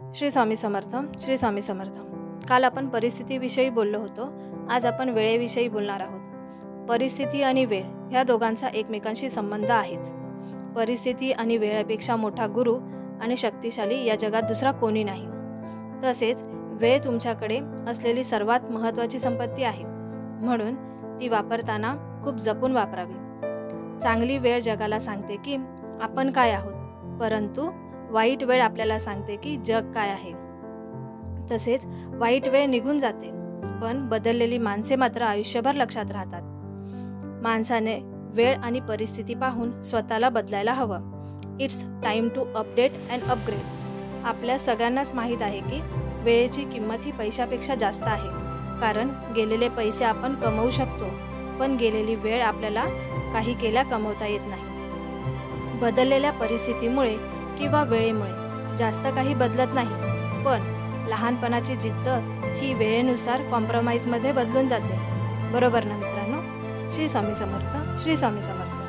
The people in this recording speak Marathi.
श्री स्वामी समर्थ. श्री स्वामी समर्थ. काल आपण परिस्थितीविषयी बोललो होतो. आज आपण वेळेविषयी बोलणार आहोत. परिस्थिती आणि वेळ ह्या दोघांचा एकमेकांशी संबंध आहेच. परिस्थिती आणि वेळेपेक्षा मोठा गुरु आणि शक्तिशाली या जगात दुसरा कोणी नाही. तसेच वेळ तुमच्याकडे असलेली सर्वात महत्त्वाची संपत्ती आहे, म्हणून ती वापरताना खूप जपून वापरावी. चांगली वेळ जगाला सांगते की आपण काय आहोत, परंतु वाईट वेळ आपल्याला सांगते की जग काय आहे. तसेच वाईट वेळ निघून जाते, पण बदललेली माणसे मात्र आयुष्यभर लक्षात राहतात. माणसाने वेळ आणि परिस्थिती पाहून स्वतःला बदलायला हवं. It's time to update and upgrade. आपल्या सगळ्यांनाच माहीत आहे की वेळेची किंमत ही पैशापेक्षा जास्त आहे, कारण गेलेले पैसे आपण कमवू शकतो, पण गेलेली वेळ आपल्याला काही केल्या कमवता येत नाही. बदललेल्या परिस्थितीमुळे किंवा वेळेमुळे जास्त काही बदलत नाही, पण लहानपणाची जिद्द ही वेळेनुसार कॉम्प्रोमाइजमध्ये बदलून जाते. बरोबर ना मित्रांनो? श्री स्वामी समर्थ. श्री स्वामी समर्थ.